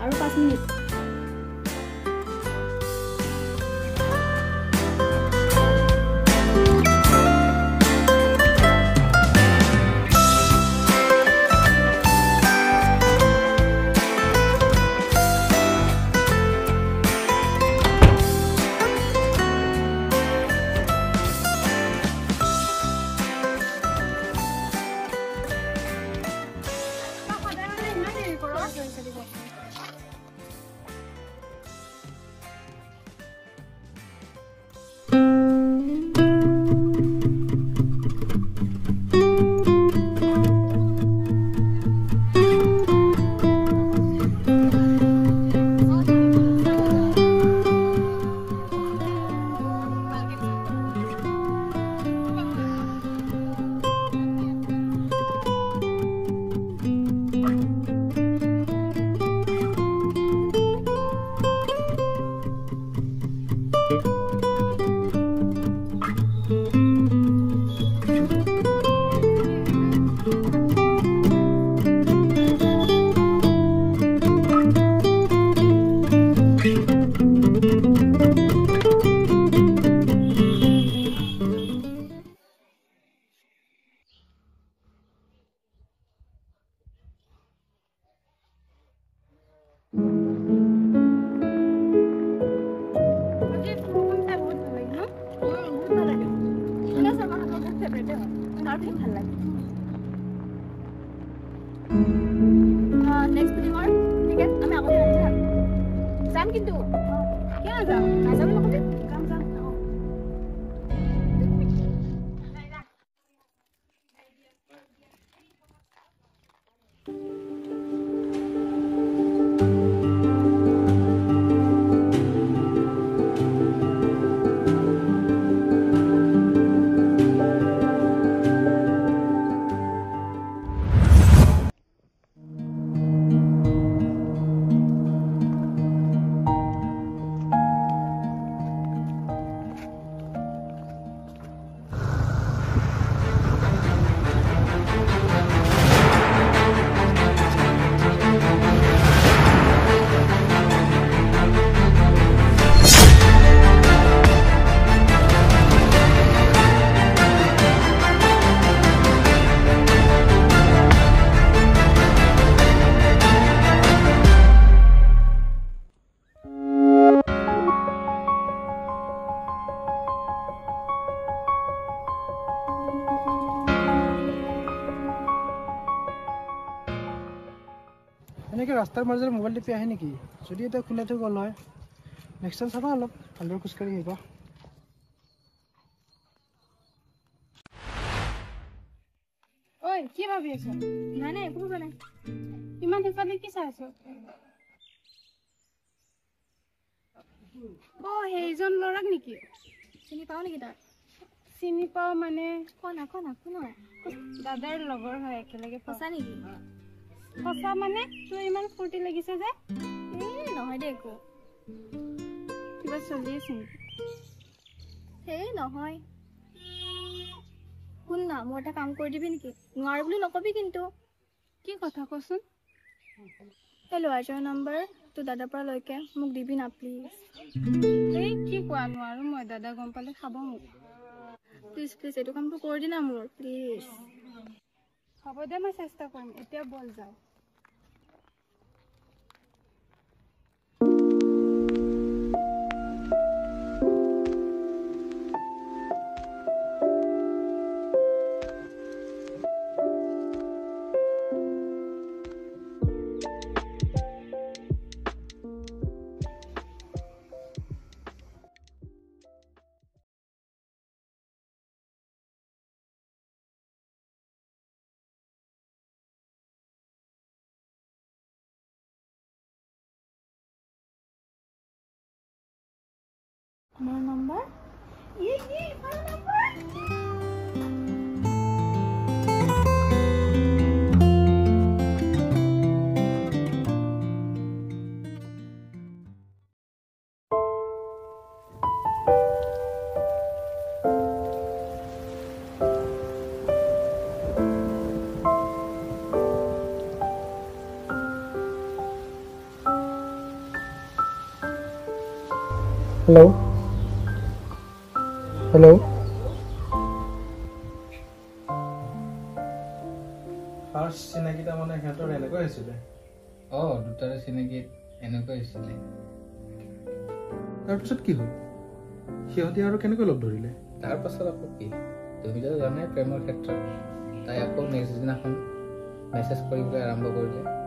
আৰু 5 minute next dinner ঠিক আছে আমি আগতে যাম কিন্তু কিয় যাম নাযাম লগতে যাম যাম এনেকৈ ৰাস্তাৰ মাজেৰে মোবাইল টিপি আহে নেকি যদি এটা খোলা থৈ গ'ল হয় নেক্সট টাইম চাবা অলপ ভালদৰে খোজকাঢ়ি আহিবা ঐ কি ভাবি আছ নাই নাই একো ভাবা নাই ইমান হিচাপে কি চাই আছ সেইজন ল'ৰাক নেকি চিনি পাও নেকি তাক চিনি পাও মানে কোন দাদাৰ লগৰ হয় একেলগে সঁচা নেকি সঁচা মানে তোৰ ইমান ফূৰ্তি লাগিছে যে নহয় দে একো কিবা চলি আছে সেই নহয় শুন না মোৰ এটা কাম কৰি দিবি নেকি নোৱাৰ বুলি নকবি কিন্তু কি কথা কচোন এই ল'ৰাটোৰ নম্বৰ তোৰ দাদাৰ পৰা লৈকে মোক দিবি না প্লিজ এই কি কোৱা নোৱাৰো মই দাদা গম পালে খাব মোক প্লিজ প্লিজ এইটো কামটো কৰি দি না মোৰ প্লিজ হ'ব দে মই চেষ্টা কৰিম এতিয়া বল যাও My number? Yeah, my number. Hello' hello' first চিনাকি তাৰমানে সিহঁতৰ এনেকৈ হৈছিলে দুটাৰে চিনাকিত এনেকৈ হৈছিলে তাৰপিছত কি হ'ল সিহঁতে আৰু কেনেকৈ লগ ধৰিলে তাৰ পাছত আকৌ কি তুমি যদি জানাই প্ৰেমৰ ক্ষেত্ৰত তাই আকৌ নেক্সট দিনাখন মেছেজ কৰিবলৈ আৰম্ভ কৰিলে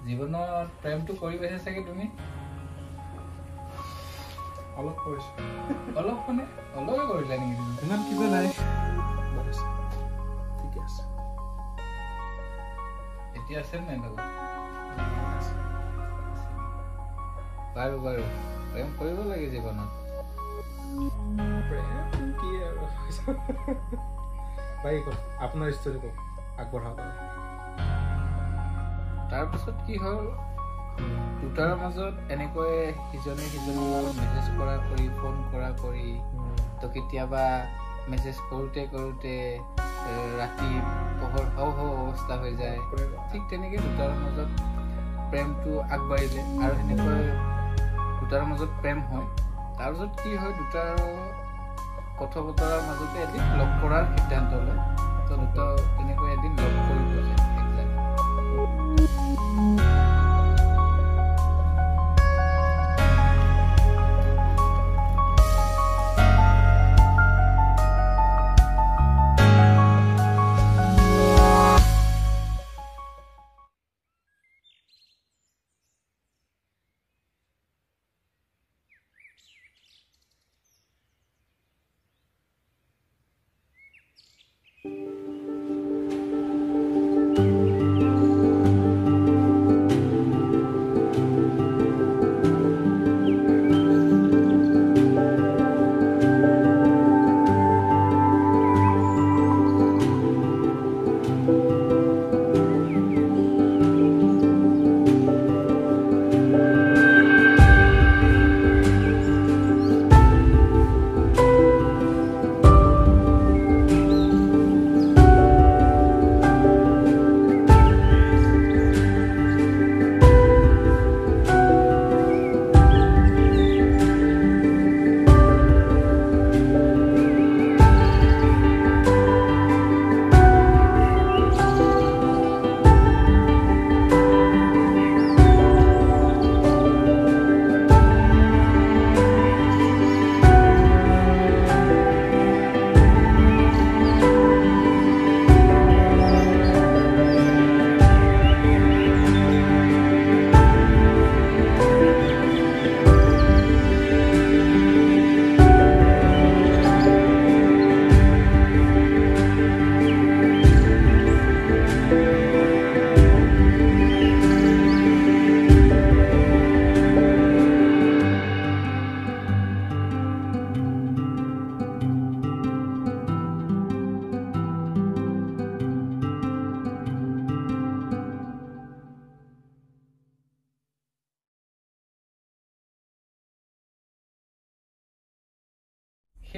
জীৱনত প্ৰেমটো কৰি পাইছা চাগে তুমি অলপ কৰিছোঁ অলপ মানে অলপে কৰিলা নেকি তুমি ইমান কিবা নাই ঠিকে আছে এতিয়া আছে নাই লগত বাৰু বাৰু প্ৰেম কৰিব লাগে জীৱনত প্ৰেম কি আৰু বাকী কওক আপোনাৰ ষ্টৰী কওক আগবঢ়াওক তাৰপিছত কি হ'ল দুটাৰ মাজত এনেকৈ সিজনে সিজনক মেছেজ কৰা কৰি ফোন কৰা কৰি তো কেতিয়াবা মেছেজ কৰোঁতে কৰোঁতে ৰাতি পোহৰ হওঁ হওঁ অৱস্থা হৈ যায় ঠিক তেনেকৈ দুটাৰ মাজত প্ৰেমটো আগবাঢ়িলে আৰু সেনেকৈ দুটাৰ মাজত প্ৰেম হয় তাৰপিছত কি হয় দুটাৰ কথা বতৰাৰ মাজতে এদিন লগ কৰাৰ সিদ্ধান্ত লয় তো দুটা তেনেকৈ এদিন লগ কৰিব যায়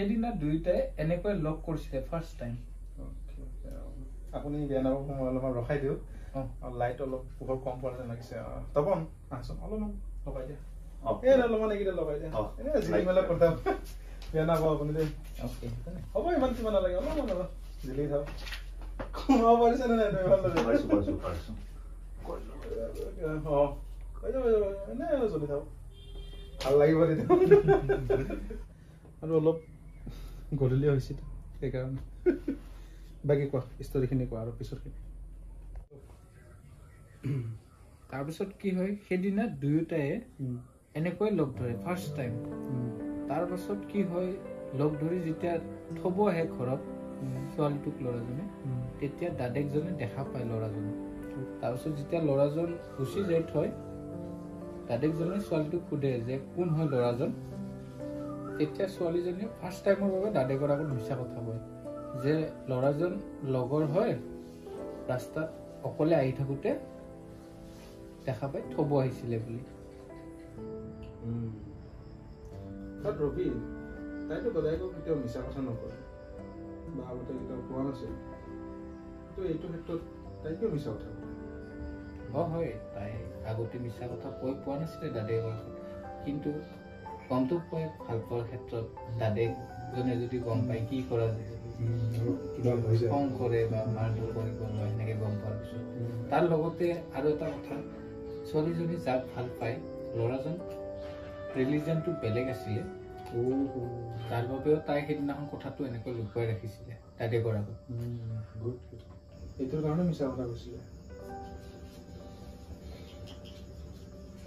সেইদিনা দুয়োটাই এনেকৈ লগ কৰিছিলে ফাৰ্ষ্ট টাইম। আপুনি বেয়া নাপাব, মই অলপমান ৰখাই দিওঁ। লাইট অলপ পোহৰ কম পৰা যেন লাগিছে। তপন আহচোন, অলপমান লগাই দিয়া। অলপমান এইকেইটা লগাই দিয়া। জিলি মেলা কথা বেয়া নাপাব আপুনি দেই। হ'ব, ইমান কিমান নালাগে, অলপমান জিলি থাক। সোমাব পাৰিছে নে নাই? এনে চলি থাক, ভাল লাগিব তেতিয়া। আৰু অলপ গধূলি হৈছে সেইকাৰণে। বাকী কোৱা, ষ্টৰিখিনি কোৱা আৰু পিছৰখিনি। তাৰপিছত কি হয়, সেইদিনা দুয়োটাই এনেকৈ লগ ধৰে ফাৰ্ষ্ট টাইম। তাৰ পাছত কি হয়, লগ ধৰি যেতিয়া থব আহে ঘৰত ছোৱালীটোক, ল'ৰাজনে, তেতিয়া দাদেকজনে দেখা পায় ল'ৰাজনক। তাৰপিছত যেতিয়া ল'ৰাজন গুচি যায় থৈ, দাদেকজনে ছোৱালীটোক সোধে যে কোন হয় ল'ৰাজন। তেতিয়া ছোৱালীজনীয়ে ফাৰ্ষ্ট টাইমৰ বাবে দাদেকৰ আগত মিছা কথা কয় যে ল'ৰাজন লগৰ হয়, ৰাস্তাত অকলে আহি থাকোতে দেখা পাই থব আহিছিলে বুলি। ৰবি, তাইতো দাদাইকক কেতিয়াও মিছা কথা নকৰে বা আগতে কেতিয়াও কোৱা নাছিল, কিন্তু এইটো ক্ষেত্ৰত তাই কিয় মিছা কথা কয়? হয়, তাই আগতে মিছা কথা কৈ পোৱা নাছিলে দাদেকৰ আগত, কিন্তু গমটো পাই ভাল পোৱাৰ ক্ষেত্ৰত দাদেকজনে যদি গম পায় কি কৰা যায়, খং কৰে বা মাৰধৰ কৰিব লয়, সেনেকে গম পোৱাৰ পিছত। তাৰ লগতে আৰু এটা কথা, ছোৱালীজনী যাক ভাল পায়, ল'ৰাজন ৰিলিজনটো বেলেগ আছিলে, তাৰ বাবেও তাই সেইদিনাখন কথাটো এনেকৈ লুকুৱাই ৰাখিছিলে দাদেকৰ আগত। এইটোৰ কাৰণে মিছা কথা কৈছিলে।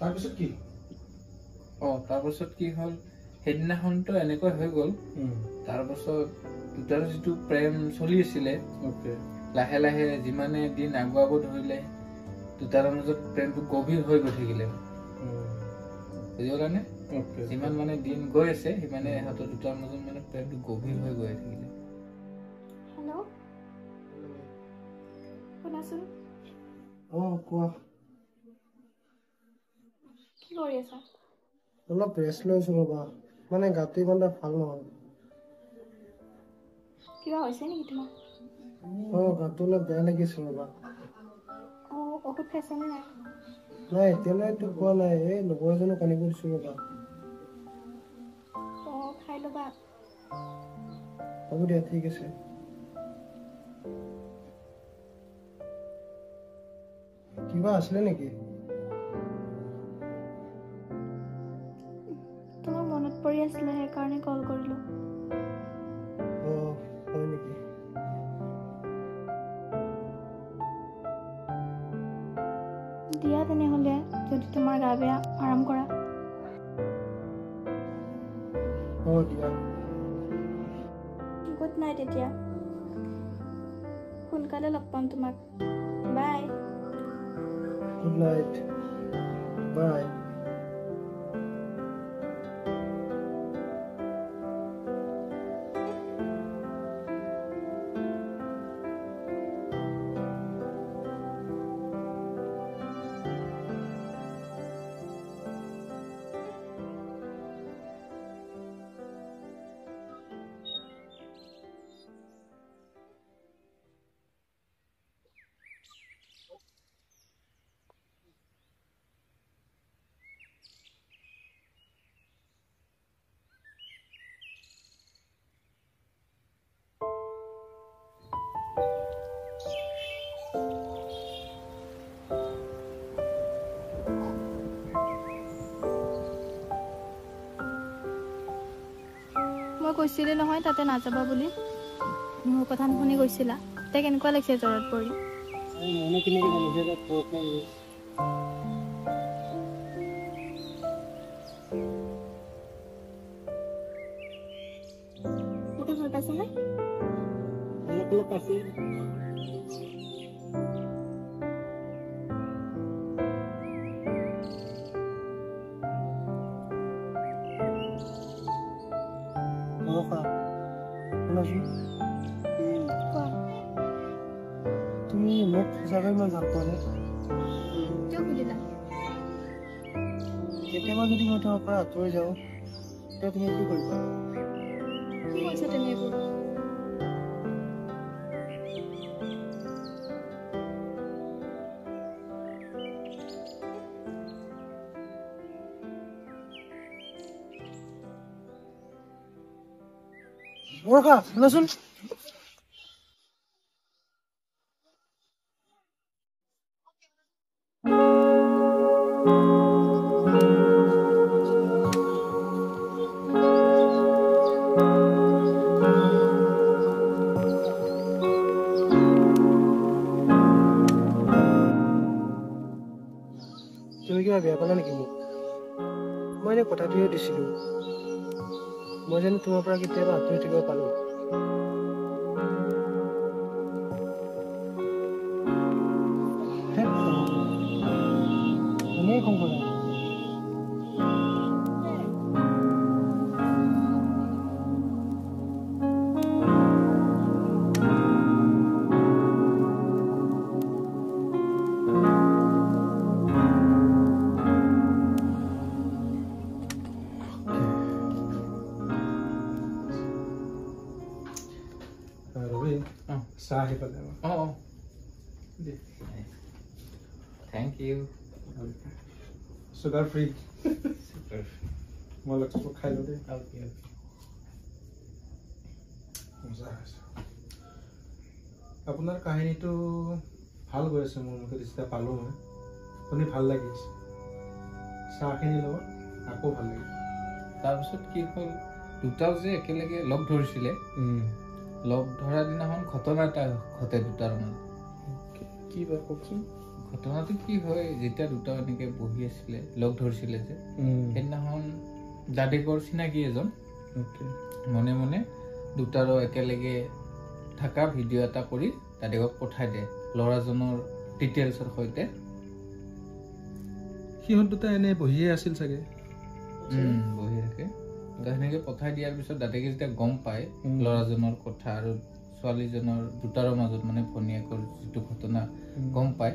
তাৰপিছত কি? তাৰপাছত কি হ'ল, সেইদিনাখনতো এনেকৈ হৈ গ'ল। তাৰপাছত দুটাৰ যিটো প্ৰেম চলি আছিলে, লাহে লাহে যিমানে দিন আগুৱাব ধৰিলে, দুটাৰ মাজত প্ৰেমটো গভীৰ হৈ গৈ থাকিলে। বুজিলানে? যিমান মানে দিন গৈ আছে, সিমানে সিহঁতৰ দুটাৰ মাজত মানে প্ৰেমটো গভীৰ হৈ গৈ থাকিলে। হেল্ল', শুনাচোন। কোৱা। কি কৰি আছা? অলপ ৰেষ্ট লৈছো ৰবা, মানে গাটো ইমান ভাল নহয়। কিবা হৈছে নেকি তোমাৰ? গাটো অলপ বেয়া লাগিছে ৰবা। ঔষধ খাইছানে নাই? নাই, এতিয়ালৈতো খোৱা নাই। এই লগৰ এজনক আনিব দিছো ৰবা। খাই ল'বা। হ'ব দিয়া, ঠিক আছে। কিবা আছিলে নেকি? তোমাক মনত পৰি আছিলে, সেইকাৰণে কল কৰিলো। হয় নেকি? দিয়া তেনেহ'লে, যদি তোমাৰ গা বেয়া, আৰাম কৰা। দিয়া। গুড নাইট এতিয়া। সোনকালে লগ পাম তোমাক। বাই। Good night. বাই। মই কৈছিলি নহয় তাতে নাযাবা বুলি। মোৰ কথা নুশুনি গৈছিলা। তাই কেনেকুৱা লাগিছে জ্বৰত পৰি? এতিয়া ভাল পাইছানে? অলপ পাইছে। তুমি মোক সঁচাকৈ ইমান ভাল পোৱা নে? কিয় সুধিলা? কেতিয়াবা যদি মই তোমাৰ পৰা আঁতৰি যাওঁ, তেতিয়া তুমি কি কৰিবা? কি কৈছা তুমি এইবোৰ? ৰখা শুনাচোন তুমি কিবা বেয়া পালা নেকি মোক মই এনে কথাটোহে দিছিলোঁ মই জানো তোমাৰ পৰা কেতিয়াবা আঁতৰি থাকিব পাৰোঁ এনেই খং কৰা ৰবি চাহ আহি পালে থেংক ইউ চুগাৰ ফ্ৰী মই লগ খাই লওঁ দেই আপোনাৰ কাহিনীটো ভাল গৈ আছে মোৰ মুখে যেতিয়া পালোঁ মই শুনি ভাল লাগিছে চাহখিনিৰ লগত আকৌ ভাল লাগিছে তাৰপিছত কি হ'ল দুটাও যে একেলগে লগ ধৰিছিলে লগ ধৰা দিনাখন ঘটনা এটা ঘটে দুটাৰ মাজত কি বা কওকচোন ঘটনাটো কি হয় যেতিয়া দুটাও এনেকে বহি আছিলে লগ ধৰিছিলে যে সেইদিনাখন দাদেকৰ চিনাকি এজন মনে মনে দুটাৰো একেলগে থকা ভিডিঅ' এটা কৰি দাদেকক পঠাই দিয়ে ল'ৰাজনৰ ডিটেইলছৰ সৈতে সিহঁত দুটা এনে বহিয়ে আছিল চাগে বহি থাকে সেনেকে পঠাই দিয়াৰ পিছত দাদেকে যেতিয়া গম পায় ল'ৰাজনৰ কথা আৰু ছোৱালীজনৰ দুটাৰৰ মাজত মানে ভনীয়েকৰ যিটো ঘটনা গম পায়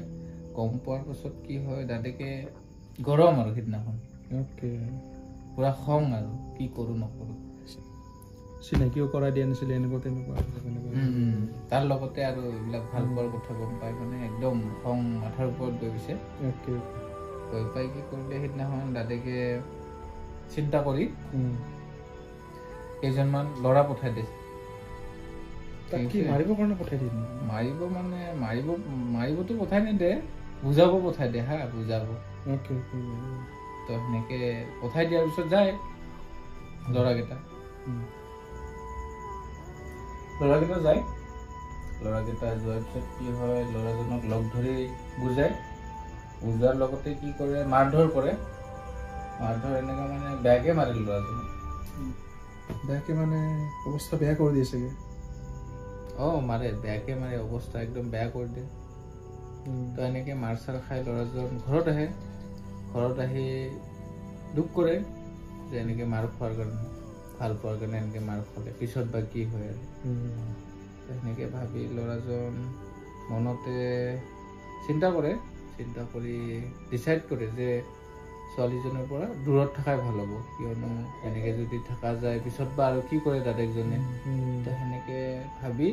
গম পোৱাৰ পাছত কি হয় দাদেকে গৰম আৰু সিদিনাখন পুৰা খং আৰু কি কৰোঁ নকৰোঁ চিনাকিও কৰাই দিয়া নাছিলে এনেকুৱা তেনেকুৱা তাৰ লগতে আৰু এইবিলাক ভাল পোৱাৰ কথা গম পাই মানে একদম খং মাথাৰ ওপৰত গৈ গৈছে গৈ পাই কি কৰিলে সেইদিনাখন দাদেকে চিন্তা কৰি কেইজনমান ল'ৰা পঠাই দিছে মাৰিবৰ কাৰণে পঠাই দিয়ে মাৰিব মানে মাৰিবতো পঠাই নিদিয়ে বুজাব পঠাই দিয়ে হা বুজাব তো সেনেকে পঠাই দিয়াৰ পিছত যায় ল'ৰাকেইটা যায় ল'ৰাকেইটা যোৱাৰ পিছত কি হয় ল'ৰাজনক লগ ধৰি বুজোৱাৰ লগতে কি কৰে মাৰধৰ কৰে মাৰধৰ এনেকুৱা মানে বেয়াকে মাৰে ল'ৰাজনক বেয়াকে মানে অৱস্থা বেয়া কৰি দিয়ে চাগে মাৰে বেয়াকে মাৰে অৱস্থা একদম বেয়া কৰি দিয়ে তো এনেকে মাৰ চাৰ খাই ল'ৰাজন ঘৰত আহি দুখ কৰে যে এনেকে মাৰ খোৱাৰ কাৰণে ভাল পোৱাৰ কাৰণে এনেকে মাৰ খালে পিছত বা কি হয় আৰু সেনেকে ভাবি ল'ৰাজন মনতে চিন্তা কৰি ডিচাইড কৰে যে ছোৱালীজনৰ পৰা দূৰত থকাই ভাল হ'ব কিয়নো এনেকে যদি থকা যায় পিছত বা আৰু কি কৰে দাদেকজনে তো সেনেকে ভাবি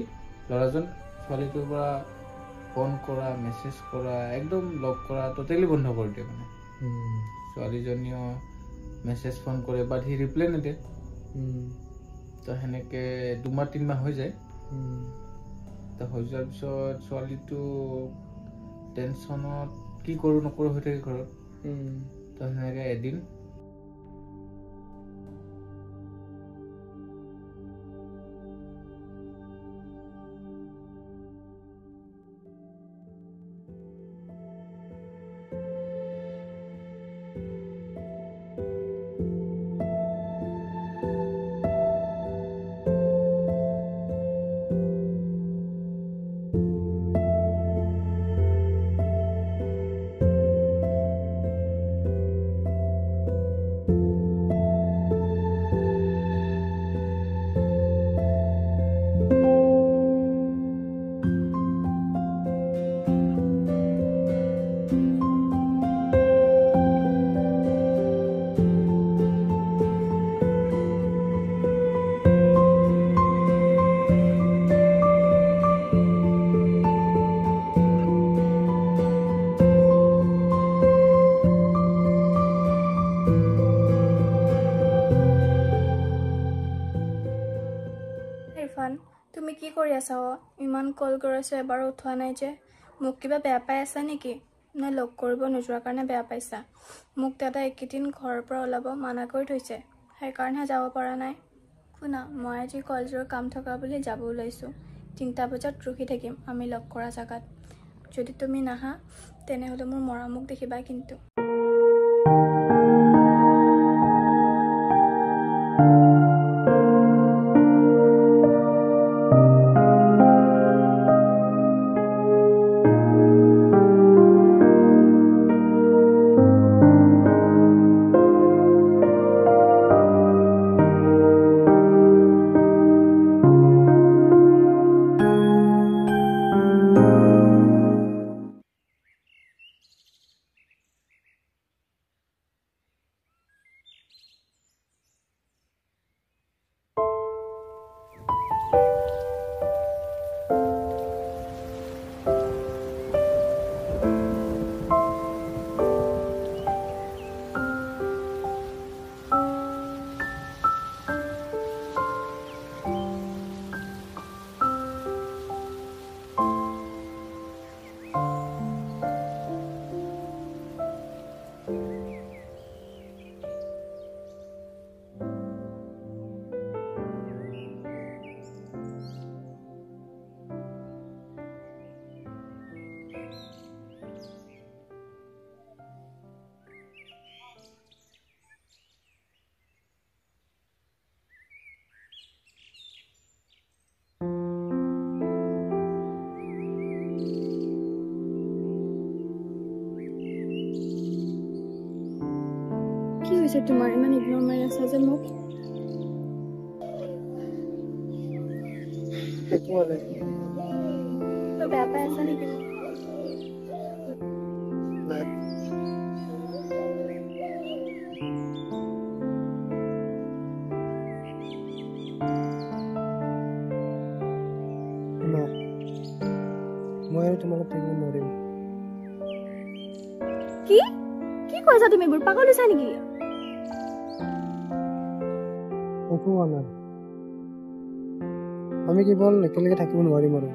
ল'ৰাজন ছোৱালীটোৰ পৰা ফোন কৰা মেছেজ কৰা একদম লগ কৰা টোটেলি বন্ধ কৰি দিয়ে মানে ছোৱালীজনীও মেছেজ ফোন কৰে বাট সি ৰিপ্লাই নিদিয়ে তো সেনেকে 2-3 মাহ হৈ যায় তো হৈ যোৱাৰ পিছত ছোৱালীটো টেনশ্যনত কি কৰোঁ নকৰোঁ হৈ থাকে ঘৰত তো সেনেকে এদিন আছা ইমান কল কৰিছো এবাৰো উঠোৱা নাই যে মোক কিবা বেয়া পাই আছা নেকি নে লগ কৰিব নোযোৱাৰ কাৰণে বেয়া পাইছা মোক দাদা একেদিন ঘৰৰ পৰা ওলাব মানা কৰি থৈছে সেইকাৰণে যাব পৰা নাই শুনা মই আজি কলেজৰ কাম থকা বুলি যাব ওলাইছো 3টা বজাত ৰখি থাকিম আমি লগ কৰা জাগাত যদি তুমি নাহা তেনেহলে মোৰ মৰমক দেখিবা কিন্তু কি হৈছে তোমাৰ ইমান ইগনোৰ মাৰি আছা যে মোক তই বেয়া পাই আছা নেকি মই তোমাক থাকিব নোৱাৰিম কি কি কৈছা তুমি বোৰ পাগল হৈছা নেকি একো হোৱা নাই আমি কেৱল একেলগে থাকিব নোৱাৰিম আৰু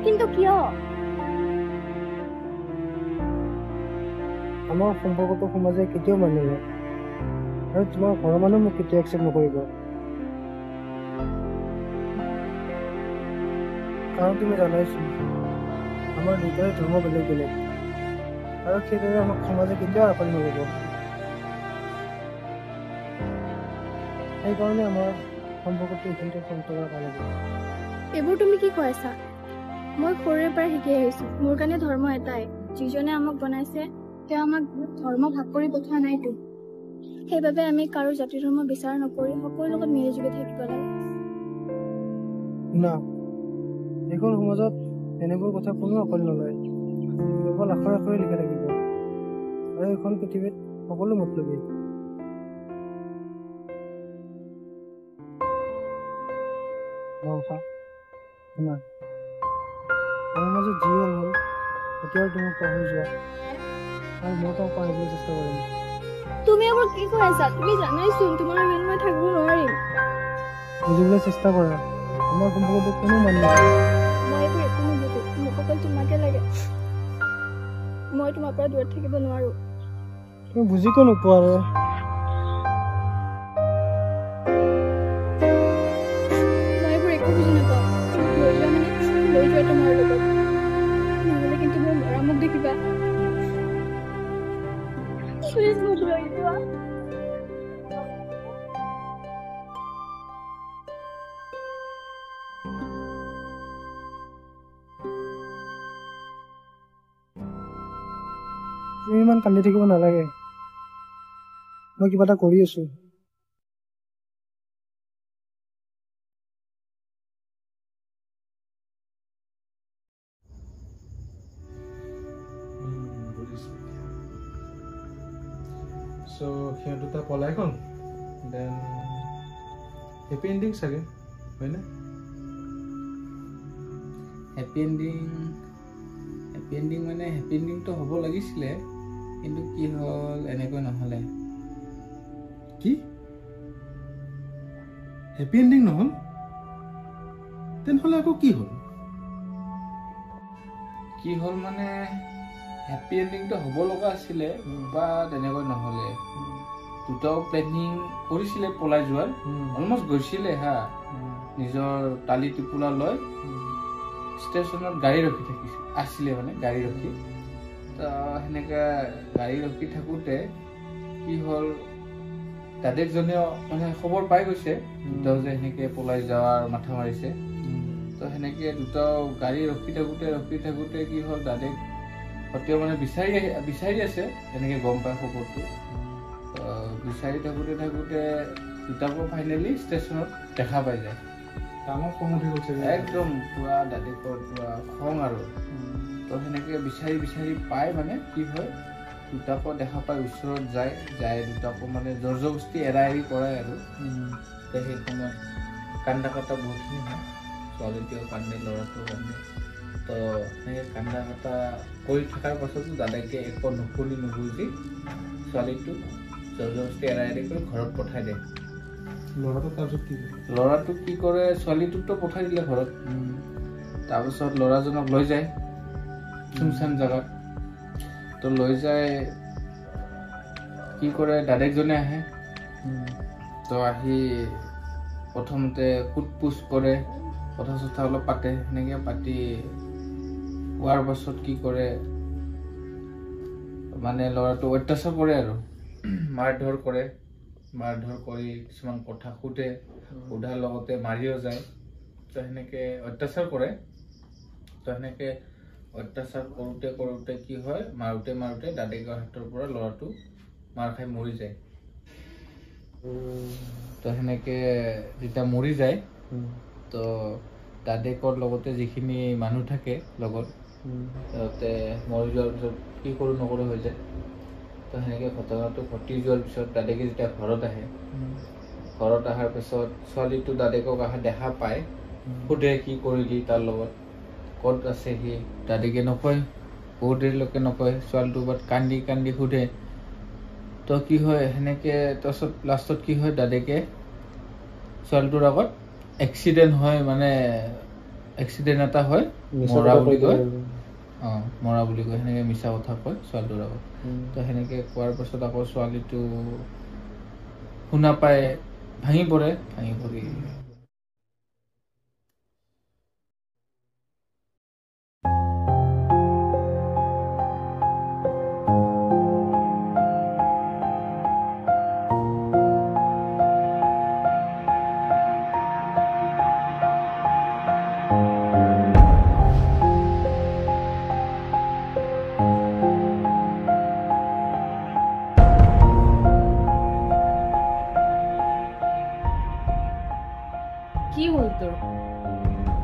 কিন্তু কিয় আমাৰ সম্পৰ্কটো সমাজে কেতিয়াও মানি লয় আৰু তোমাৰ ঘৰৰ মানুহ মোক কেতিয়াও একচেপ্ট নকৰিব কাৰণ তুমি জানাইছো আমাৰ দুটাৰে ধৰ্ম বেলেগ বেলেগ আৰু সেইদৰে আমাক সমাজে কেতিয়াও আঁকোৱালি নল'ব সেইকাৰণে আমাৰ সম্পৰ্কটো এইখিনিতে সমাপ্ত কৰা ভাল হ'ব এইবোৰ তুমি কি কৈ আছা মই সৰুৰে পৰা শিকি আহিছো মোৰ কাৰণে ধৰ্ম এটাই যিজনে আমাক বনাইছে তেওঁ আমাক ধৰ্ম ভাগ কৰি পঠোৱা নাইতো সেইবাবে আমি কাৰো জাতি ধৰ্ম বিচাৰ নকৰি সকলোৰ লগত মিলিজুলি থাকিব লাগে শুনা এইখন সমাজত এনেবোৰ কথা কোনো আঁকোৱালি নলয় কেৱল আখৰে আখৰে লিখা থাকিব আৰু এইখন পৃথিৱীত সকলো মতলবী শুনা আমাৰ মাজত যি হ'ল হ'ল এতিয়াও তুমি পাহৰি যোৱা আৰু মই তাক পাৰিবলৈ চেষ্টা কৰিম তুমি এইবোৰ কি কৈ আছা তুমি জানাইচোন তোমাৰ বিন মই থাকিব নোৱাৰিম বুজিবলৈ চেষ্টা কৰা আমাৰ সম্পৰ্কটো কোনো মান নকৰে মই এইবোৰ একো নুবুজো মোক অকল তোমাকে লাগে মই তোমাৰ পৰা দূৰত থাকিব নোৱাৰো তুমি বুজি কিয় নোপোৱা আৰু মই এইবোৰ একো বুজি নাপাওঁ লৈ যোৱা মানে লৈ যোৱা তোমাৰ লগত নহ'লে কিন্তু মোৰ ল'ৰা মোক দেখিবা প্লিজ মোক লৈ যোৱা তুমি ইমান কান্দি থাকিব নালাগে মই কিবা এটা কৰি আছো So সিহঁত দুটা পলাই গ'ল দেন হেপী এণ্ডিং চাগে হয়নে হেপী এণ্ডিং মানে হেপী এণ্ডিংটো হ'ব লাগিছিলে কিন্তু কি হ'ল এনেকৈ নহ'লে কি হেপী এণ্ডিং নহ'ল তেনেহ'লে আকৌ কি হ'ল? কি হ'ল মানে হেপী এণ্ডিংটো হ'ব লগা আছিলে বা তেনেকৈ নহ'লে। দুটাও প্লেনিং কৰিছিলে পলাই যোৱাৰ, অলমষ্ট গৈছিলে হা, নিজৰ টালি টিপুলা লৈ ষ্টেচনত গাড়ী ৰখি আছিলে মানে গাড়ী ৰখি। তো সেনেকৈ গাড়ী ৰখি থাকোঁতে কি হ'ল, দাদেকজনেও মানে খবৰ পাই গৈছে দুটাও যে সেনেকৈ পলাই যোৱাৰ মাথা মাৰিছে। তো সেনেকৈ দুটাও গাড়ী ৰখি থাকোঁতে কি হ'ল, দাদেক সত্য মানে বিচাৰি আছে এনেকৈ গম পায় খবৰটো। বিচাৰি থাকোঁতে দুটাকো ফাইনেলি ষ্টেচনত দেখা পাই যায়। ডাঙৰ খং উঠি গৈছে একদম পুৰা দাদেকৰ পুৰা খং আৰু। তো সেনেকৈ বিচাৰি পাই মানে কি হয়, দুটাকো দেখা পাই ওচৰত যায় দুটাকো মানে জোৰ জবস্তি এৰি কৰাই আৰু। সেই সময়ত কান্দা কাটা বহুতখিনি হয়, ছোৱালীটোও কান্দে ল'ৰাটোও কান্দে। তো সেনেকৈ কান্দা কাটা কৰি থকাৰ পাছতো দাদাকে একো নুবুজি ছোৱালীটোক জোৰ জবস্তি এৰি কৰি ঘৰত পঠাই দিয়ে। ল'ৰাটোক কি কৰে, ছোৱালীটোকতো পঠাই দিলে ঘৰত। তাৰপিছত ল'ৰাজনক লৈ যায় চুমচাম জেগাত। তো লৈ যায় কি কৰে, দাদেকজনে আহে। তো আহি প্ৰথমতে সোধ পোছ কৰে, কথা চথা অলপ পাতে। সেনেকৈ পাতি হোৱাৰ পাছত কি কৰে, মানে ল'ৰাটো অত্যাচাৰ কৰে আৰু মাৰধৰ কৰি কিছুমান কথা সোধাৰ লগতে মাৰিও যায়। তো সেনেকৈ অত্যাচাৰ কৰে। তো সেনেকৈ অত্যাচাৰ কৰোঁতে কি হয়, মাৰোঁতে দাদেকৰ হাতৰ পৰা ল'ৰাটো মাৰ খাই মৰি যায়। তো সেনেকৈ যেতিয়া মৰি যায়, তো দাদেকৰ লগতে যিখিনি মানুহ থাকে লগত, সিহঁতে মৰি যোৱাৰ পিছত কি কৰোঁ নকৰোঁ হৈ যায়। তো সেনেকৈ ঘটনাটো ঘটি যোৱাৰ পিছত দাদেকে যেতিয়া ঘৰত আহে, ঘৰত অহাৰ পিছত ছোৱালীটো দাদেকক দেখা পায়, সোধে কি কৰিলি তাৰ লগত, ক'ত আছে সি। দাদেকে নকয়, বহুত দেৰিলৈকে নকয়। ছোৱালীটো বাট কান্দি সোধে। তো কি হয় সেনেকৈ, তাৰপিছত লাষ্টত কি হয়, দাদেকে ছোৱালীটোৰ আগত এক্সিডেণ্ট হয়, মানে এক্সিডেণ্ট এটা হয়, মৰা বুলি কয়। সেনেকৈ মিছা কথা কয় ছোৱালীটোৰ আগত। তো সেনেকৈ কোৱাৰ পাছত আকৌ ছোৱালীটো শুনা পাই ভাঙি পৰি কি হ'ল তোৰ?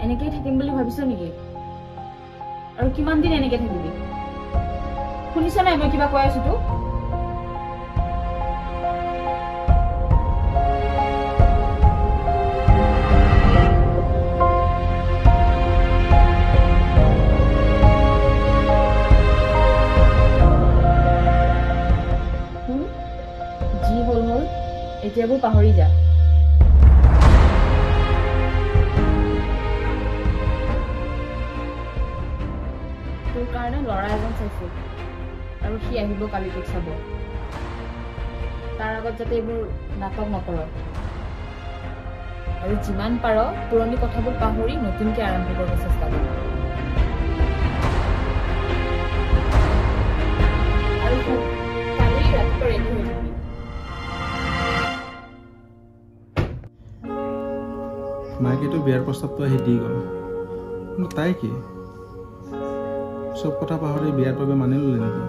এনেকেই থাকিম বুলি ভাবিছ নেকি? আৰু কিমান দিন এনেকে থাকিবি? শুনিছ নাই মই কিবা কৈ আছো তোক? যি হ'ল এতিয়াবোৰ পাহৰি যা। তোৰ কাৰণে ল'ৰা এজন চাইছো আৰু সি আহিব কালি তোক চাব। তাৰ আগত যাতে এইবোৰ নাটক নকৰ আৰু যিমান পাৰ পুৰণি কথাবোৰ পাহৰি নতুনকৈ আৰম্ভ কৰিব চেষ্টা কৰ। আৰু কালি ৰাতিপুৱা ৰেডি হৈ থাকিবি। মাইকেতো বিয়াৰ প্ৰস্তাৱটো আহি দি গ'ল, কিন্তু তাই কি চব কথা পাহৰি বিয়াৰ বাবে মানি ল'লে নেকি?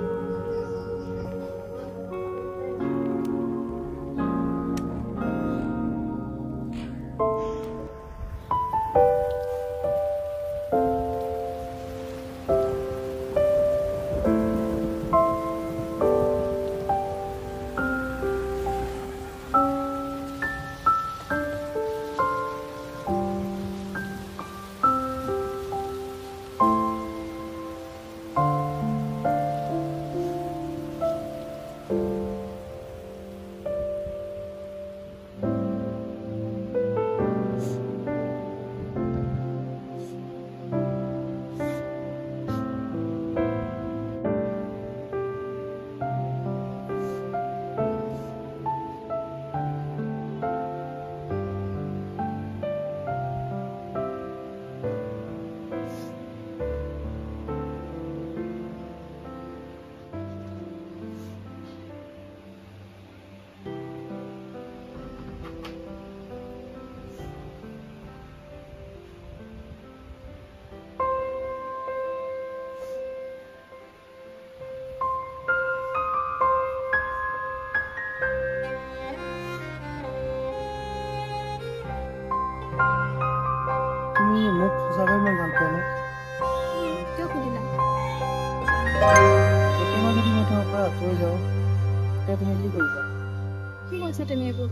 কেতিয়াবা যদি মই তোমাৰ পৰা আঁতৰি যাওঁ তেতিয়া তুমি কি কৰিবা? কি কৈছা তুমি এইবোৰ?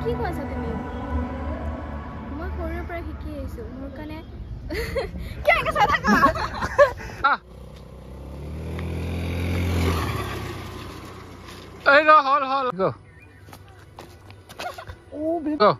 কি কৈছা তুমি? মই সৰুৰে পৰা শিকি আহিছো মোৰ কাৰণে কিয় এনেকৈ চাই থাকা? এই ৰ হল গো গো